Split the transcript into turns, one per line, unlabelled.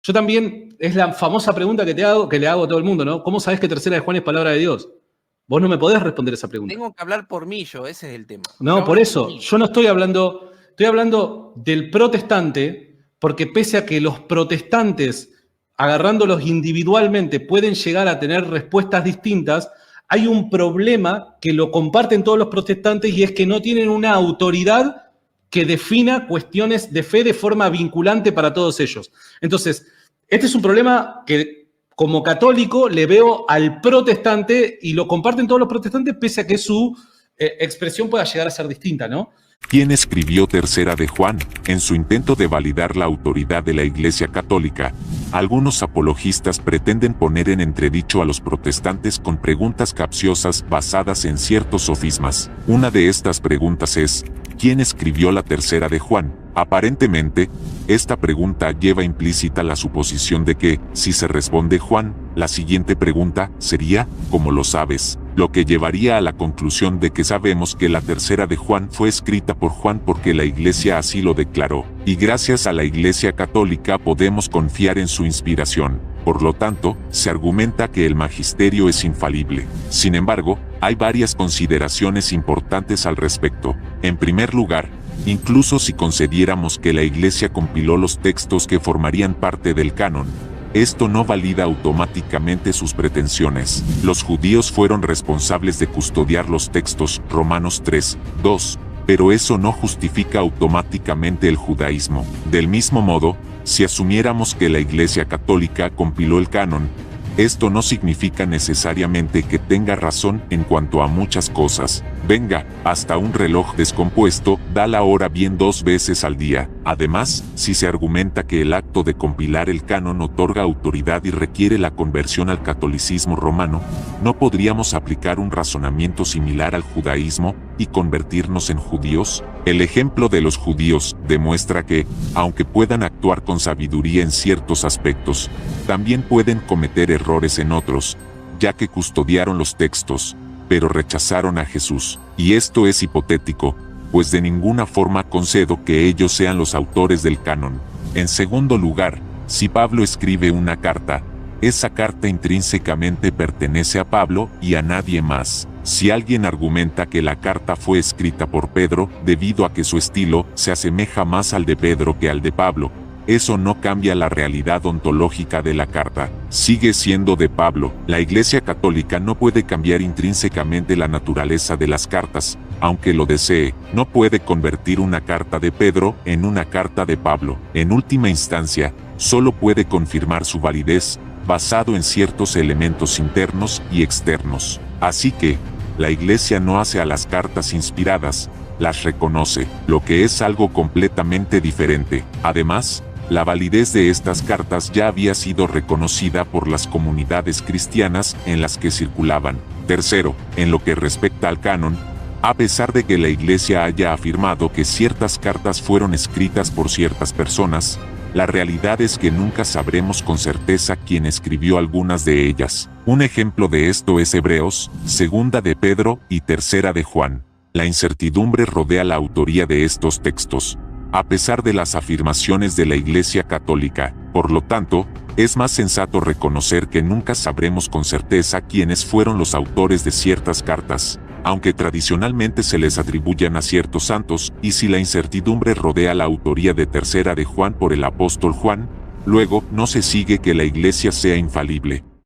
Yo también, es la famosa pregunta que le hago a todo el mundo, ¿no? ¿Cómo sabés que Tercera de Juan es palabra de Dios? Vos no me podés responder esa pregunta.
Tengo que hablar por mí yo, ese es el tema.
No, por eso, yo no estoy hablando del protestante, porque pese a que los protestantes, agarrándolos individualmente, pueden llegar a tener respuestas distintas, hay un problema que lo comparten todos los protestantes y es que no tienen una autoridad que defina cuestiones de fe de forma vinculante para todos ellos. Entonces, este es un problema que como católico le veo al protestante y lo comparten todos los protestantes pese a que su expresión pueda llegar a ser distinta, ¿no?
¿Quién escribió Tercera de Juan? En su intento de validar la autoridad de la Iglesia Católica, algunos apologistas pretenden poner en entredicho a los protestantes con preguntas capciosas basadas en ciertos sofismas. Una de estas preguntas es, ¿quién escribió la Tercera de Juan? Aparentemente, esta pregunta lleva implícita la suposición de que, si se responde Juan, la siguiente pregunta sería, ¿cómo lo sabes? Lo que llevaría a la conclusión de que sabemos que la Tercera de Juan fue escrita por Juan porque la Iglesia así lo declaró, y gracias a la Iglesia Católica podemos confiar en su inspiración. Por lo tanto, se argumenta que el magisterio es infalible. Sin embargo, hay varias consideraciones importantes al respecto. En primer lugar, incluso si concediéramos que la Iglesia compiló los textos que formarían parte del canon, esto no valida automáticamente sus pretensiones. Los judíos fueron responsables de custodiar los textos, Romanos 3:2, pero eso no justifica automáticamente el judaísmo. Del mismo modo, si asumiéramos que la Iglesia Católica compiló el canon, esto no significa necesariamente que tenga razón en cuanto a muchas cosas. Venga, hasta un reloj descompuesto da la hora bien 2 veces al día. Además, si se argumenta que el acto de compilar el canon otorga autoridad y requiere la conversión al catolicismo romano, ¿no podríamos aplicar un razonamiento similar al judaísmo y convertirnos en judíos? El ejemplo de los judíos demuestra que, aunque puedan actuar con sabiduría en ciertos aspectos, también pueden cometer errores en otros, ya que custodiaron los textos, pero rechazaron a Jesús. Y esto es hipotético, pues de ninguna forma concedo que ellos sean los autores del canon. En segundo lugar, si Pablo escribe una carta, esa carta intrínsecamente pertenece a Pablo y a nadie más. Si alguien argumenta que la carta fue escrita por Pedro, debido a que su estilo se asemeja más al de Pedro que al de Pablo, eso no cambia la realidad ontológica de la carta. Sigue siendo de Pablo. La Iglesia Católica no puede cambiar intrínsecamente la naturaleza de las cartas, aunque lo desee. No puede convertir una carta de Pedro en una carta de Pablo. En última instancia, solo puede confirmar su validez, basado en ciertos elementos internos y externos. Así que, la Iglesia no hace a las cartas inspiradas, las reconoce, lo que es algo completamente diferente. Además, la validez de estas cartas ya había sido reconocida por las comunidades cristianas en las que circulaban. Tercero, en lo que respecta al canon, a pesar de que la Iglesia haya afirmado que ciertas cartas fueron escritas por ciertas personas, la realidad es que nunca sabremos con certeza quién escribió algunas de ellas. Un ejemplo de esto es Hebreos, Segunda de Pedro y Tercera de Juan. La incertidumbre rodea la autoría de estos textos, a pesar de las afirmaciones de la Iglesia Católica. Por lo tanto, es más sensato reconocer que nunca sabremos con certeza quiénes fueron los autores de ciertas cartas, aunque tradicionalmente se les atribuyan a ciertos santos, y si la incertidumbre rodea la autoría de Tercera de Juan por el apóstol Juan, luego no se sigue que la Iglesia sea infalible.